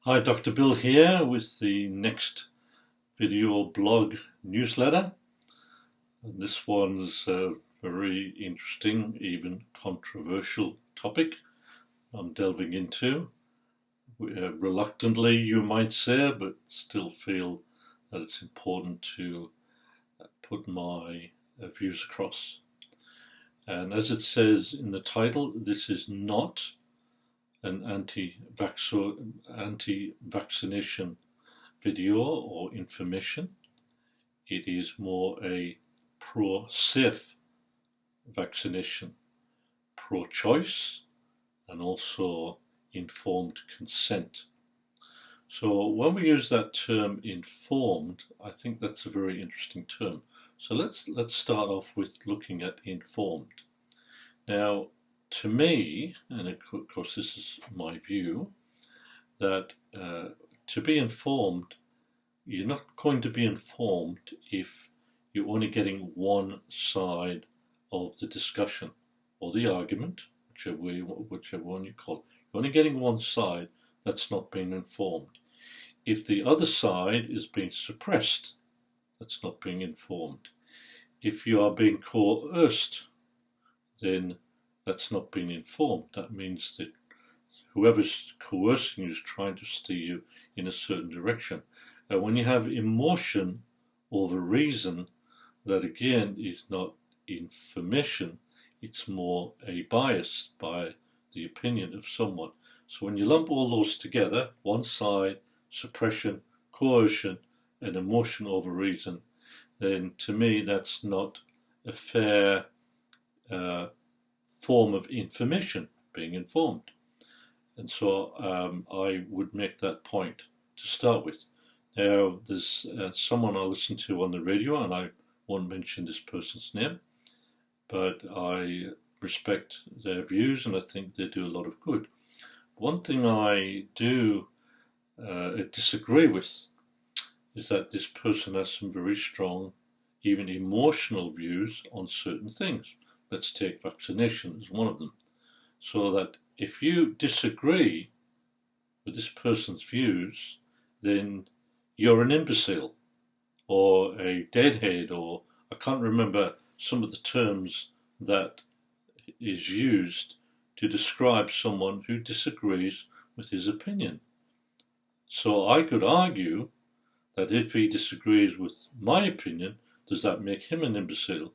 Hi, Dr. Bill here with the next video blog newsletter. And this one's a very interesting, even controversial topic I'm delving into. Reluctantly, you might say, but still feel that it's important to put my views across. And as it says in the title, this is not an anti-vaccination video or information. It is more a pro-safe vaccination, pro-choice, and also informed consent. So when we use that term informed, I think that's a very interesting term. So let's start off with looking at informed. Now, to me, and of course this is my view, that to be informed, you're not going to be informed if you're only getting one side of the discussion or the argument, whichever one you call it. You're only getting one side, that's not being informed. If the other side is being suppressed, that's not being informed. If you are being coerced, then that's not being informed. That means that whoever's coercing you is trying to steer you in a certain direction. And when you have emotion over reason, that again is not information, it's more a bias by the opinion of someone. So when you lump all those together, one side, suppression, coercion, and emotion over reason, then to me that's not a fair form of information, being informed. And so I would make that point to start with. Now, there's someone I listen to on the radio, and I won't mention this person's name, but I respect their views and I think they do a lot of good. One thing I do disagree with is that this person has some very strong, even emotional views on certain things. Let's take vaccination as one of them. So that if you disagree with this person's views, then you're an imbecile or a deadhead, or I can't remember some of the terms that is used to describe someone who disagrees with his opinion. So I could argue that if he disagrees with my opinion, does that make him an imbecile?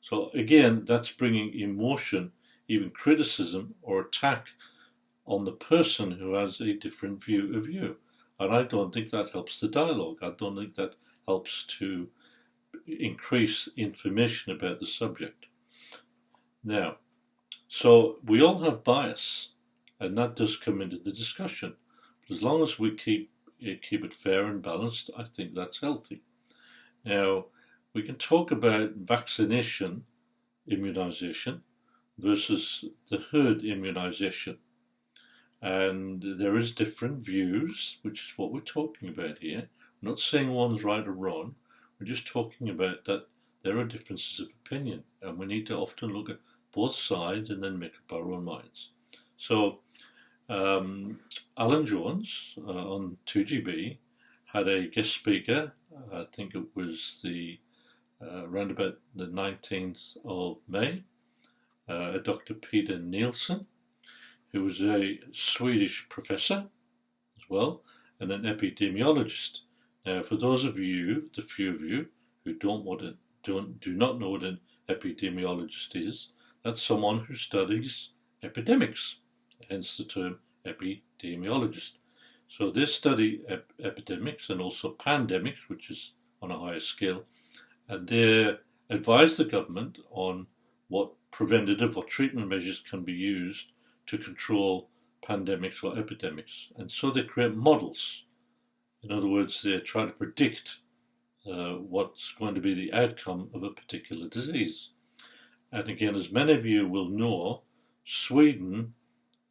So again, that's bringing emotion, even criticism or attack on the person who has a different view of you. And I don't think that helps the dialogue. I don't think that helps to increase information about the subject. Now, so we all have bias, and that does come into the discussion. But as long as we keep it fair and balanced, I think that's healthy. Now, we can talk about vaccination, immunization, versus the herd immunization. And there is different views, which is what we're talking about here. We're not saying one's right or wrong. We're just talking about that there are differences of opinion, and we need to often look at both sides and then make up our own minds. So, Alan Jones on 2GB had a guest speaker. I think it was around about the 19th of May, Dr. Peter Nielsen, who was a Swedish professor as well, and an epidemiologist. Now, for those of you, the few of you who do not know what an epidemiologist is, that's someone who studies epidemics, hence the term epidemiologist. So they study epidemics and also pandemics, which is on a higher scale, and they advise the government on what preventative or treatment measures can be used to control pandemics or epidemics. And so they create models. In other words, they try to predict what's going to be the outcome of a particular disease. And again, as many of you will know, Sweden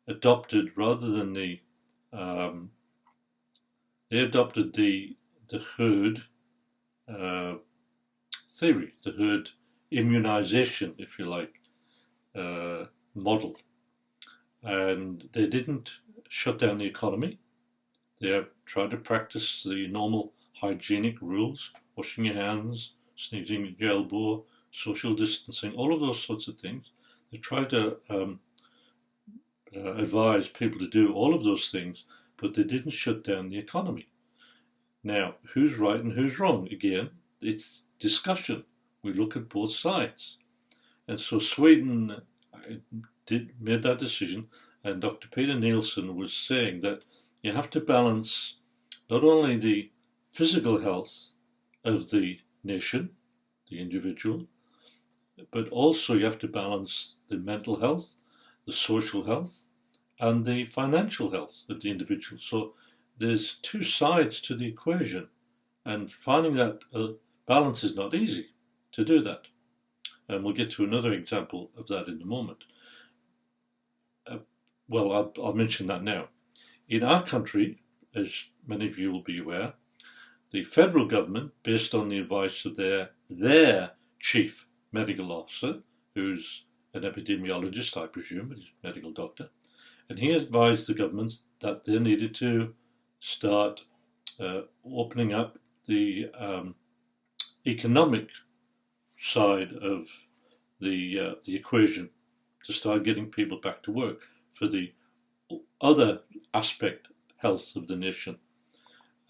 adopted, rather than they adopted the herd theory, the herd immunization, if you like, model. And they didn't shut down the economy. They have tried to practice the normal hygienic rules, washing your hands, sneezing at your elbow, social distancing, all of those sorts of things. They try to advise people to do all of those things, but they didn't shut down the economy. Now, who's right and who's wrong? Again, it's discussion. We look at both sides. And so Sweden made that decision, and Dr. Peter Nielsen was saying that you have to balance not only the physical health of the nation, the individual, but also you have to balance the mental health, the social health, and the financial health of the individual. So there's two sides to the equation, and finding that balance is not easy to do that. And we'll get to another example of that in a moment. I'll mention that now. In our country, as many of you will be aware, the federal government, based on the advice of their chief medical officer, who's an epidemiologist, I presume, but he's a medical doctor, and he advised the governments that they needed to start opening up the economic side of the equation, to start getting people back to work for the other aspect, health of the nation.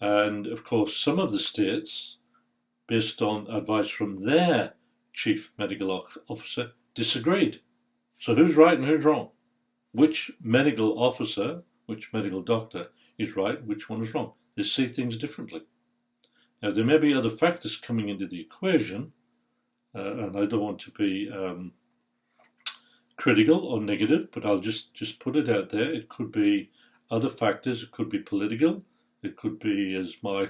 And of course, some of the states, based on advice from their chief medical officer, disagreed. So who's right and who's wrong? Which medical officer, which medical doctor is right, which one is wrong? They see things differently. Now, there may be other factors coming into the equation, and I don't want to be critical or negative, but I'll just put it out there. It could be other factors. It could be political. It could be, as my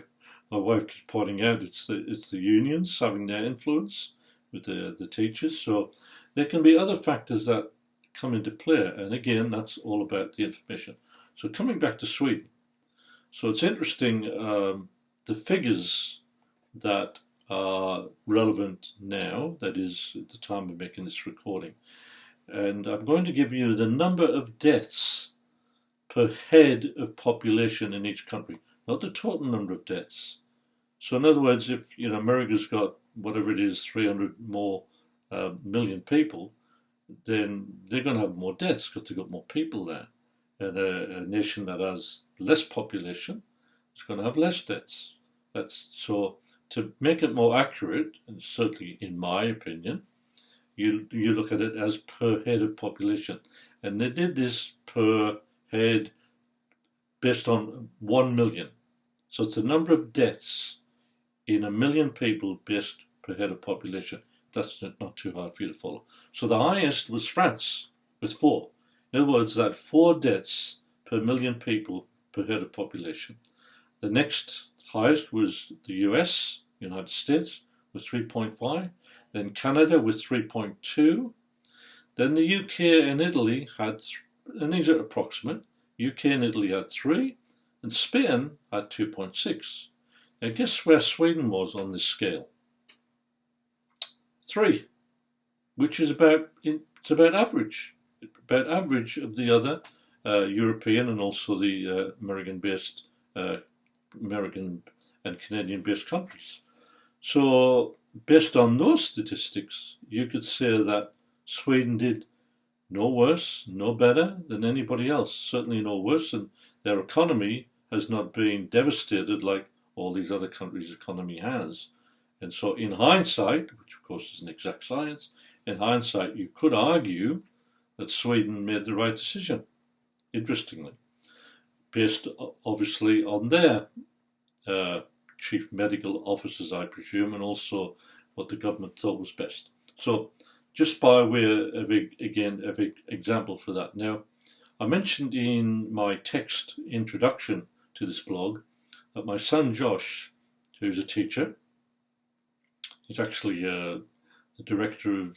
wife keeps pointing out, it's the unions having their influence with the teachers. So there can be other factors that come into play. And again, that's all about the information. So coming back to Sweden. So it's interesting, the figures that are relevant now, that is at the time of making this recording. And I'm going to give you the number of deaths per head of population in each country, not the total number of deaths. So in other words, if America's got whatever it is, 300 more million people, then they're going to have more deaths because they've got more people there. And a nation that has less population is going to have less deaths. So to make it more accurate, and certainly in my opinion, you look at it as per head of population. And they did this per head based on 1 million. So it's the number of deaths in 1 million people based per head of population. That's not too hard for you to follow. So the highest was France with 4. In other words, that 4 deaths per 1 million people per head of population. The next highest was the US, United States, with 3.5. Then Canada with 3.2. Then the UK and Italy had, and these are approximate, UK and Italy had 3, and Spain had 2.6. Now guess where Sweden was on this scale? 3, which is about average. About average of the other European and also the American and Canadian-based countries. So based on those statistics, you could say that Sweden did no worse, no better than anybody else. Certainly no worse, and their economy has not been devastated like all these other countries' economy has. And so in hindsight, which of course is an exact science, in hindsight you could argue that Sweden made the right decision, interestingly, based obviously on their chief medical officers, I presume, and also what the government thought was best. So just by way of example for that. Now, I mentioned in my text introduction to this blog that my son Josh, who's a teacher, he's actually the director of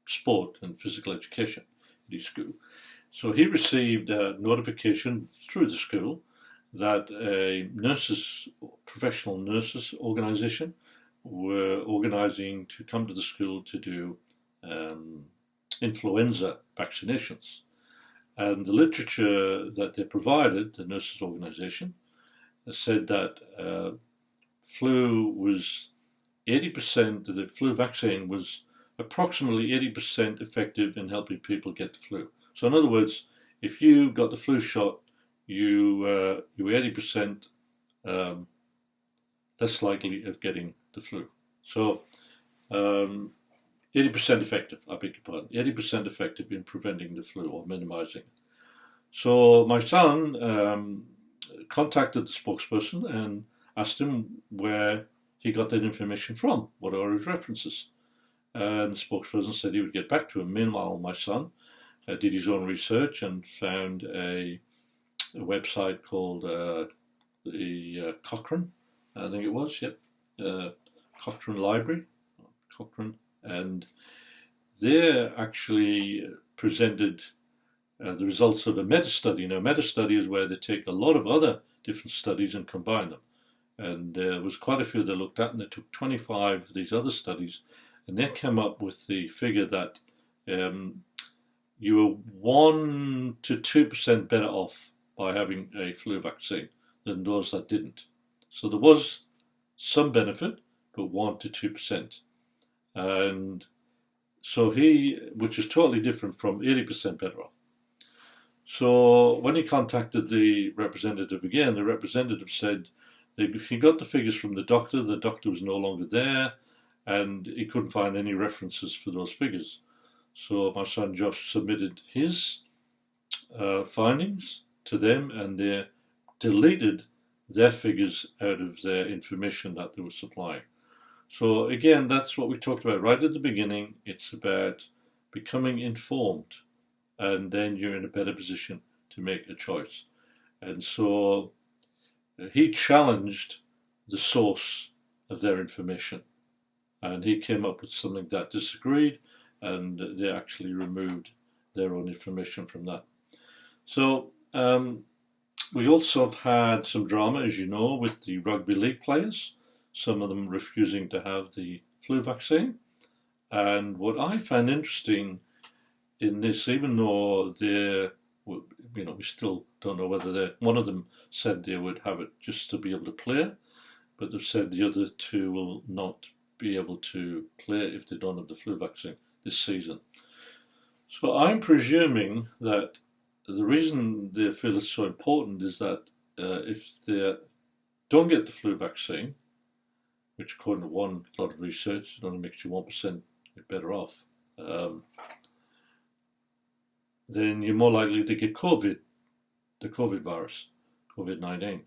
sport and physical education at his school. So he received a notification through the school that a professional nurses organisation were organising to come to the school to do influenza vaccinations. And the literature that they provided, the nurses organisation, said that flu was 80%, the flu vaccine was approximately 80% effective in helping people get the flu. So in other words, if you got the flu shot, you were 80% less likely of getting the flu. So 80% effective, I beg your pardon, 80% effective in preventing the flu or minimizing. So my son contacted the spokesperson and asked him where he got that information from, what are his references. And the spokesperson said he would get back to him. Meanwhile, my son did his own research and found a website called the Cochrane, I think it was, Cochrane Library, Cochrane, and they actually presented the results of a meta-study. Now, meta-study is where they take a lot of other different studies and combine them. And there was quite a few they looked at, and they took 25 of these other studies, and they came up with the figure that you were 1 to 2% better off by having a flu vaccine than those that didn't. So there was some benefit, but 1 to 2%. And so which is totally different from 80% better off. So when he contacted the representative again, the representative said he got the figures from the doctor was no longer there, and he couldn't find any references for those figures. So my son Josh submitted his findings to them, and they deleted their figures out of their information that they were supplying. So again, that's what we talked about right at the beginning. It's about becoming informed, and then you're in a better position to make a choice. And so he challenged the source of their information, and he came up with something that disagreed, and they actually removed their own information from that. So we also have had some drama, as you know, with the rugby league players, some of them refusing to have the flu vaccine. And what I found interesting in this, even though we still don't know whether one of them said they would have it just to be able to play, but they've said the other two will not be able to play if they don't have the flu vaccine this season. So I'm presuming that the reason they feel it's so important is that if they don't get the flu vaccine, which according to one lot of research, it only makes you 1% better off, then you're more likely to get COVID, the COVID virus, COVID-19.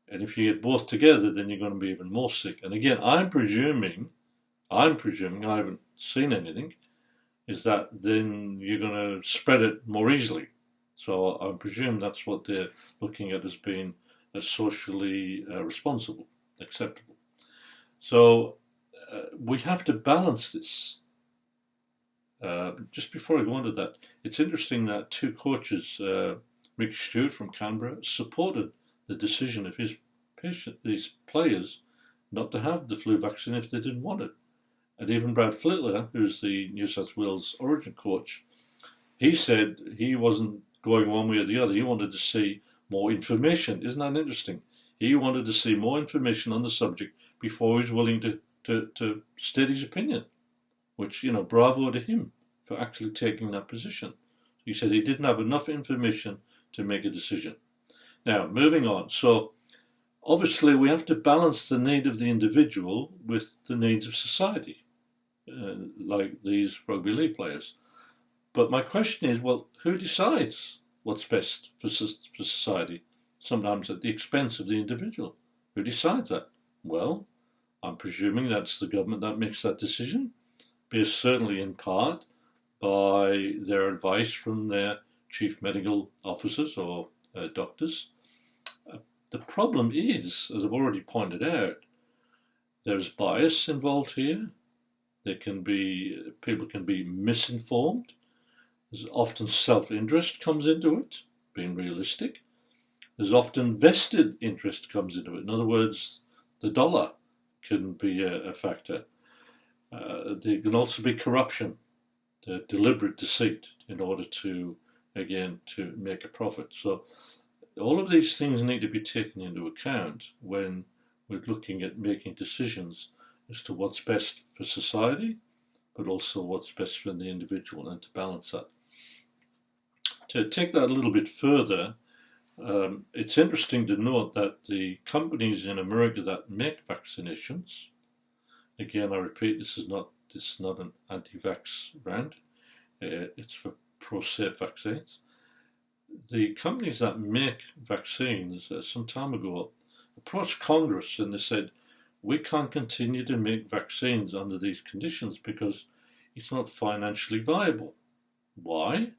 And if you get both together, then you're going to be even more sick. And again, I'm presuming, I haven't seen anything, is that then you're going to spread it more easily. So I presume that's what they're looking at as being socially responsible, acceptable. So we have to balance this. Just before I go into that, it's interesting that two coaches, Rick Stewart from Canberra, supported the decision of these players not to have the flu vaccine if they didn't want it. And even Brad Flittler, who's the New South Wales Origin coach, he said he wasn't going one way or the other. He wanted to see more information. Isn't that interesting? He wanted to see more information on the subject before he was willing to state his opinion, which, bravo to him for actually taking that position. He said he didn't have enough information to make a decision. Now, moving on. So, obviously, we have to balance the need of the individual with the needs of society, like these rugby league players. But my question is, well, who decides what's best for society? Sometimes at the expense of the individual. Who decides that? Well, I'm presuming that's the government that makes that decision, based certainly in part by their advice from their chief medical officers or doctors. The problem is, as I've already pointed out, there's bias involved here. People can be misinformed. There's often self-interest comes into it, being realistic. There's often vested interest comes into it. In other words, the dollar can be a factor. There can also be corruption, deliberate deceit in order to make a profit. So all of these things need to be taken into account when we're looking at making decisions as to what's best for society, but also what's best for the individual, and to balance that. To take that a little bit further, it's interesting to note that the companies in America that make vaccinations, again, I repeat, this is not an anti-vax brand, it's for pro-safe vaccines. The companies that make vaccines some time ago approached Congress and they said, we can't continue to make vaccines under these conditions because it's not financially viable. Why?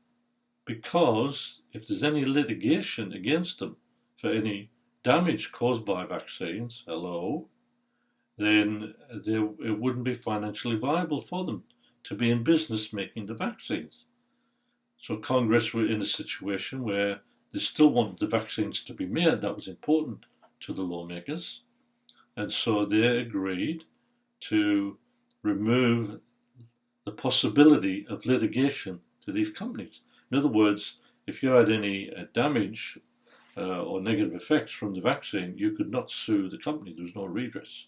Because if there's any litigation against them for any damage caused by vaccines, then it wouldn't be financially viable for them to be in business making the vaccines. So Congress were in a situation where they still wanted the vaccines to be made. That was important to the lawmakers. And so they agreed to remove the possibility of litigation to these companies. In other words, if you had any damage or negative effects from the vaccine, you could not sue the company. There was no redress.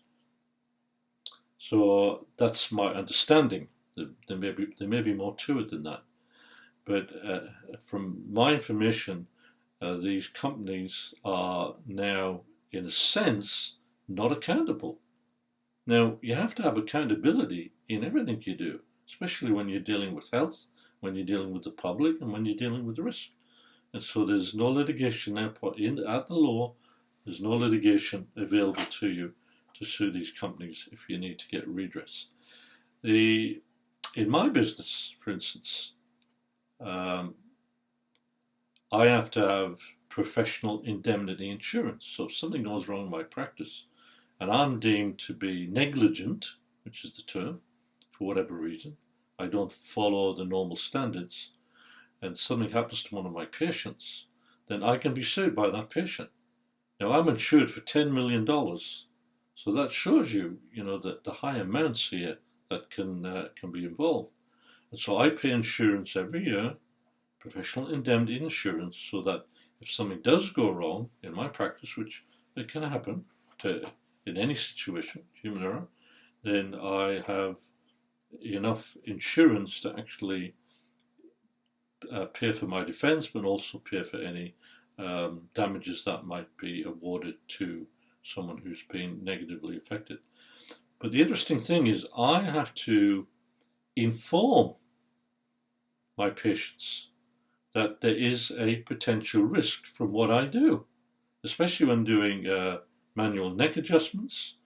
So that's my understanding. There may be more to it than that. But from my information, these companies are now, in a sense, not accountable. Now, you have to have accountability in everything you do, especially when you're dealing with health, when you're dealing with the public, and when you're dealing with risk. And so there's no litigation now at the law. There's no litigation available to you to sue these companies if you need to get redress. In my business, for instance, I have to have professional indemnity insurance. So if something goes wrong in my practice and I'm deemed to be negligent, which is the term, for whatever reason, I don't follow the normal standards, and something happens to one of my patients, then I can be sued by that patient. Now, I'm insured for $10 million, so that shows you, the high amounts here that can be involved. And so I pay insurance every year, professional indemnity insurance, so that if something does go wrong in my practice, which it can happen in any situation, human error, then I have enough insurance to actually pay for my defense, but also pay for any damages that might be awarded to someone who's been negatively affected. But the interesting thing is I have to inform my patients that there is a potential risk from what I do, especially when doing manual neck adjustments,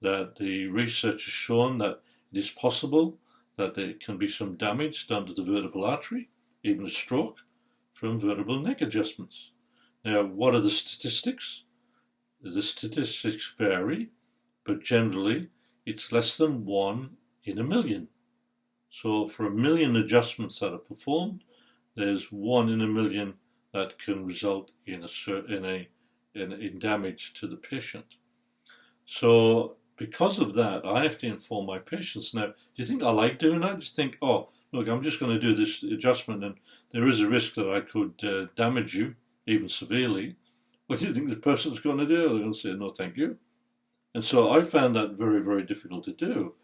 that the research has shown that it is possible that there can be some damage done to the vertebral artery, even a stroke, from vertebral neck adjustments. Now, what are the statistics? The statistics vary, but generally it's less than 1 in a million. So for 1 million adjustments that are performed, there's 1 in a million that can result in damage to the patient. So because of that, I have to inform my patients. Now, do you think I like doing that? Do you think, oh, look, I'm just going to do this adjustment and there is a risk that I could damage you, even severely. What do you think the person's going to do? They're going to say, no, thank you. And so I found that very, very difficult to do.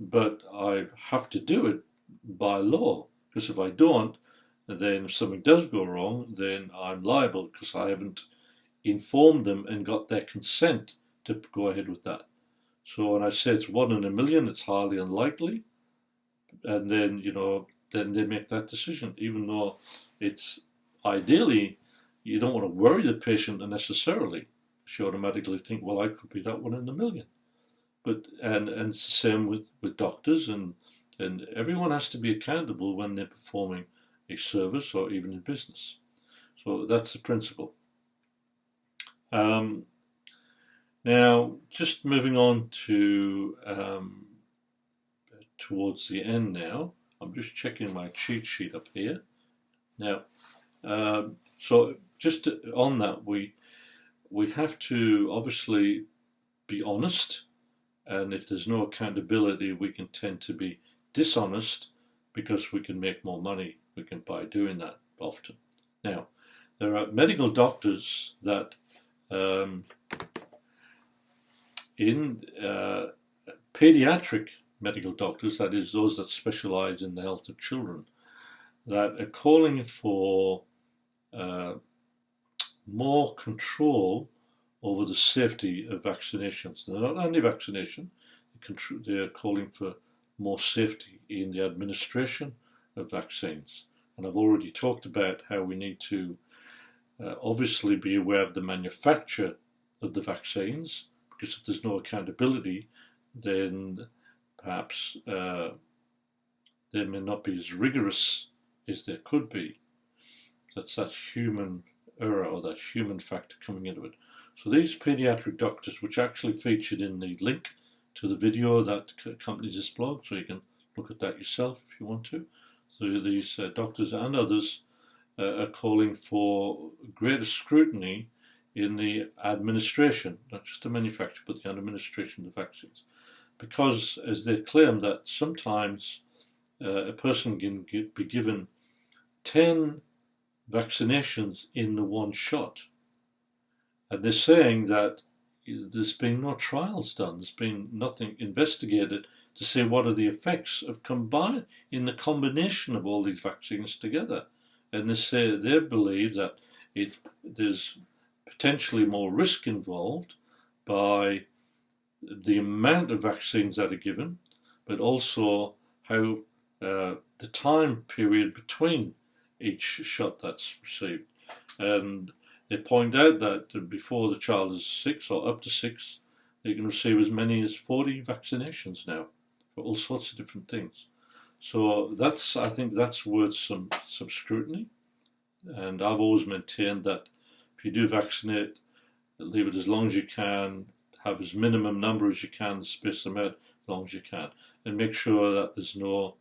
But I have to do it by law, because if I don't, then if something does go wrong, then I'm liable because I haven't informed them and got their consent to go ahead with that. So when I say it's 1 in a million, it's highly unlikely. And then, then they make that decision, even though it's ideally, you don't want to worry the patient unnecessarily. You automatically think, well, I could be that 1 in a million. But and it's the same with doctors, and everyone has to be accountable when they're performing a service or even in business. So that's the principle. Now, just moving on to towards the end now. I'm just checking my cheat sheet up here. Now, so just on that, we have to obviously be honest. And if there's no accountability, we can tend to be dishonest because we can make more money by doing that often. Now, there are medical doctors that in pediatric medical doctors, that is those that specialize in the health of children, that are calling for more control over the safety of vaccinations. They're not anti-vaccination, they're calling for more safety in the administration of vaccines. And I've already talked about how we need to obviously be aware of the manufacture of the vaccines, because if there's no accountability, then perhaps they may not be as rigorous as there could be. That's that human error or that human factor coming into it. So these pediatric doctors, which are actually featured in the link to the video that accompanies this blog, so you can look at that yourself if you want to. So these doctors and others are calling for greater scrutiny in the administration, not just the manufacture, but the administration of the vaccines. Because, as they claim, that sometimes a person can be given 10 vaccinations in the one shot. And they're saying that there's been no trials done, there's been nothing investigated to say what are the effects of in the combination of all these vaccines together. And they say they believe that there's potentially more risk involved by the amount of vaccines that are given, but also how the time period between each shot that's received. And they point out that before the child is 6 or up to 6, they can receive as many as 40 vaccinations now for all sorts of different things. So I think that's worth some scrutiny. And I've always maintained that if you do vaccinate, leave it as long as you can, have as minimum number as you can, space them out as long as you can, and make sure that there's no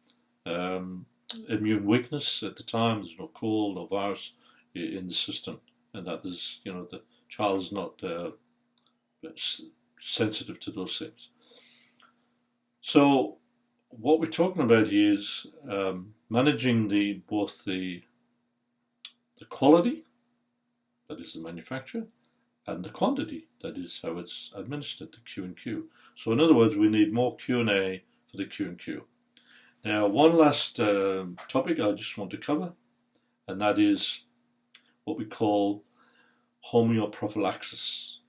immune weakness at the time, there's no cold or virus in the system, and that there's, the child is not sensitive to those things. So what we're talking about here is managing both the quality, that is the manufacture, and the quantity, that is how it's administered, the Q&Q. So in other words, we need more Q&A for the Q&Q. Now, one last topic I just want to cover, and that is what we call homeoprophylaxis.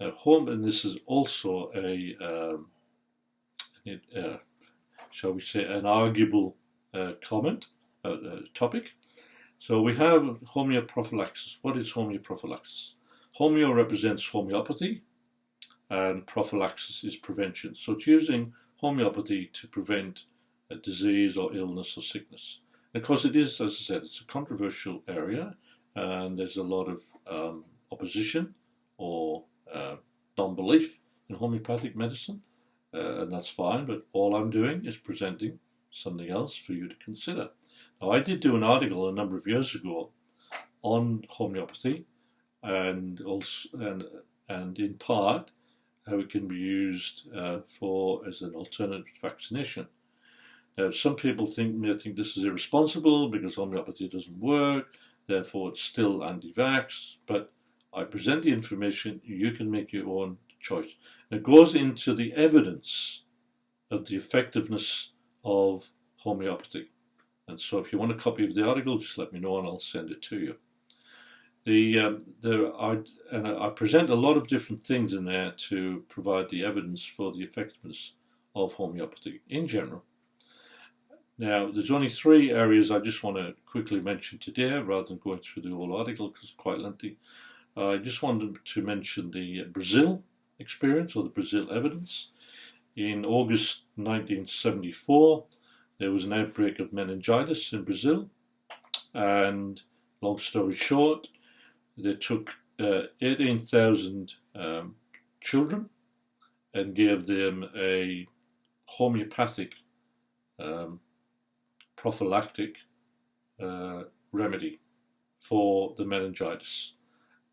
Now, and this is also shall we say, an arguable topic. So we have homeoprophylaxis. What is homeoprophylaxis? Homeo represents homeopathy, and prophylaxis is prevention. So it's using homeopathy to prevent a disease or illness or sickness. And of course, it is, as I said, it's a controversial area, and there's a lot of opposition or non-belief in homeopathic medicine, and that's fine, but all I'm doing is presenting something else for you to consider. Now, I did do an article a number of years ago on homeopathy, and in part how it can be used as an alternative to vaccination. Now, some people may think this is irresponsible because homeopathy doesn't work, therefore it's still anti-vax, but I present the information, you can make your own choice. And it goes into the evidence of the effectiveness of homeopathy. And so if you want a copy of the article, just let me know and I'll send it to you. I present a lot of different things in there to provide the evidence for the effectiveness of homeopathy in general. Now, there's only 3 areas I just want to quickly mention today, rather than going through the whole article because it's quite lengthy. I just wanted to mention the Brazil experience, or the Brazil evidence. In August 1974, there was an outbreak of meningitis in Brazil, and long story short, they took 18,000 children and gave them a homeopathic prophylactic remedy for the meningitis.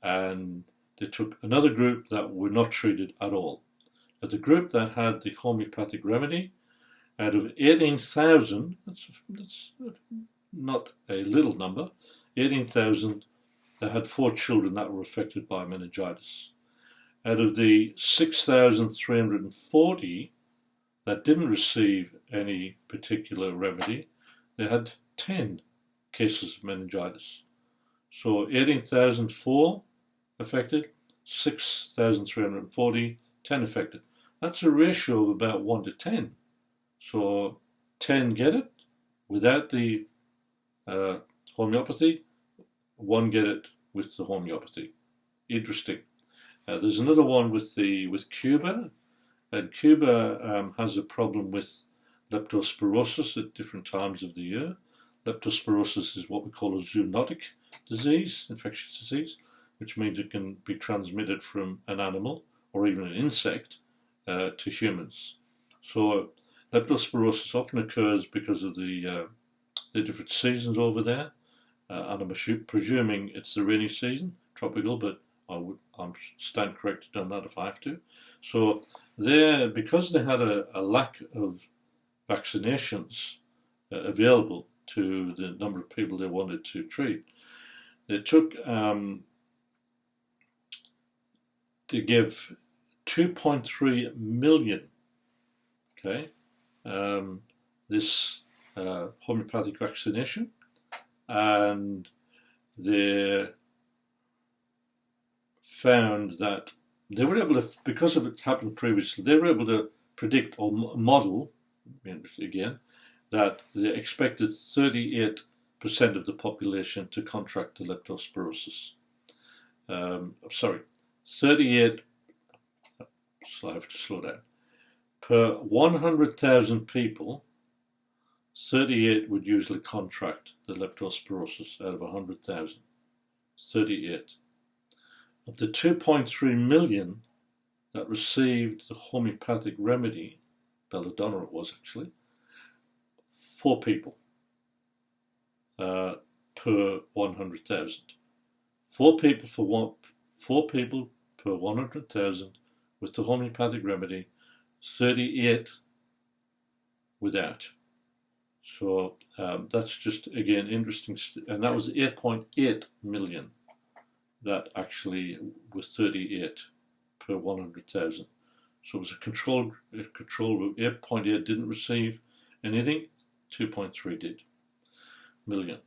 And they took another group that were not treated at all. But the group that had the homeopathic remedy, out of 18,000, that's not a little number, 18,000 they had 4 children that were affected by meningitis. Out of the 6,340 that didn't receive any particular remedy, they had 10 cases of meningitis. So 18,004 affected, 6,340, 10 affected. That's a ratio of about 1 to 10. So 10 get it without the homeopathy, 1 get it with the homeopathy. Interesting. There's another one with Cuba, and Cuba has a problem with leptospirosis at different times of the year. Leptospirosis is what we call a zoonotic disease, infectious disease, which means it can be transmitted from an animal or even an insect to humans. So leptospirosis often occurs because of the different seasons over there, and I'm presuming it's the rainy season, tropical, but I'm stand corrected on that if I have to. So because they had a lack of vaccinations available to the number of people they wanted to treat, they took to give 2.3 million, this homeopathic vaccination, and they found that they were able to, because of it happened previously, they were able to predict or model, again, that they expected 38% of the population to contract the leptospirosis. 38, so I have to slow down. Per 100,000 people, 38 would usually contract the leptospirosis out of 100,000. 38. Of the 2.3 million that received the homeopathic remedy, belladonna it was actually, 4 people per 100,000. 4 people per 100,000 with the homeopathic remedy, 38 without. So that's just, again, interesting. And that was 8.8 million that actually was 38 per 100,000. So it was a control group. 8.8 didn't receive anything, 2.3 did million.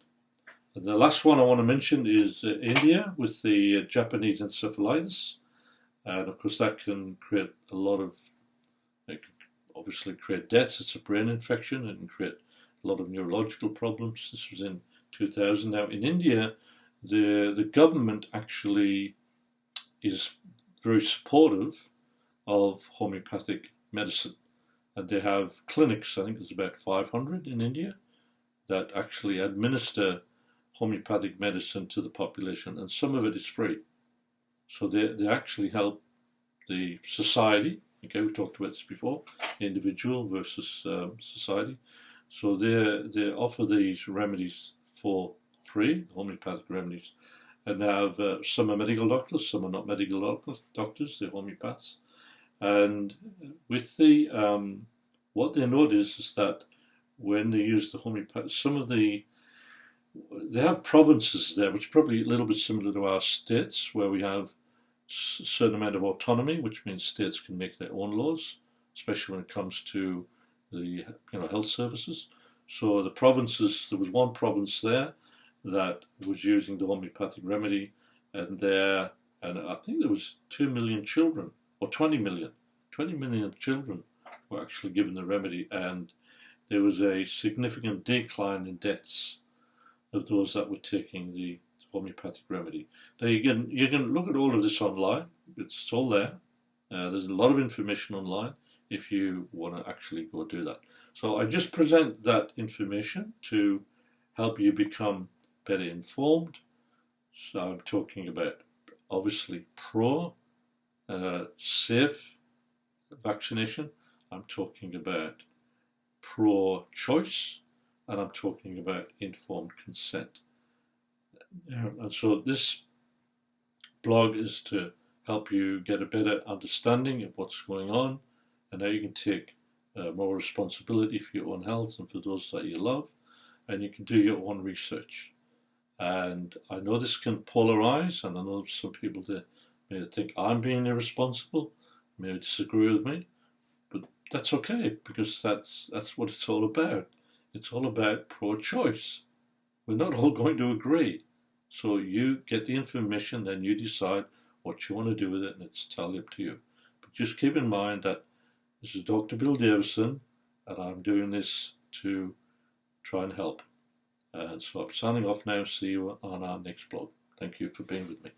And the last one I want to mention is India with the Japanese encephalitis. And of course that can create a lot of, it can obviously create deaths. It's a brain infection and can create a lot of neurological problems. This was in 2000. Now in India, the government actually is very supportive of homeopathic medicine, and they have clinics, I think there's about 500 in India, that actually administer homeopathic medicine to the population, and some of it is free. So they actually help the society. Okay, we talked about this before, individual versus society. So they offer these remedies for free, homeopathic remedies, and they have some are medical doctors, some are not medical doctors, they're homeopaths. And with the what they notice is that when they use the homeopath, they have provinces there, which is probably a little bit similar to our states, where we have a certain amount of autonomy, which means states can make their own laws, especially when it comes to the health services. So the provinces, there was one province there that was using the homeopathic remedy, and I think there was 2 million children, or 20 million children were actually given the remedy, and there was a significant decline in deaths of those that were taking the homeopathic remedy. Now you can look at all of this online. It's all there. There's a lot of information online if you want to actually go do that. So I just present that information to help you become better informed. So I'm talking about obviously safe vaccination. I'm talking about pro-choice, and I'm talking about informed consent. And so this blog is to help you get a better understanding of what's going on and how you can take more responsibility for your own health and for those that you love, and you can do your own research. And I know this can polarize, and I know some people may think I'm being irresponsible, may disagree with me, but that's okay, because that's what it's all about. It's all about pro-choice. We're not all going to agree. So you get the information, then you decide what you want to do with it, and it's entirely up to you. But just keep in mind that this is Dr. Bill Davison, and I'm doing this to try and help. And so I'm signing off now. See you on our next blog. Thank you for being with me.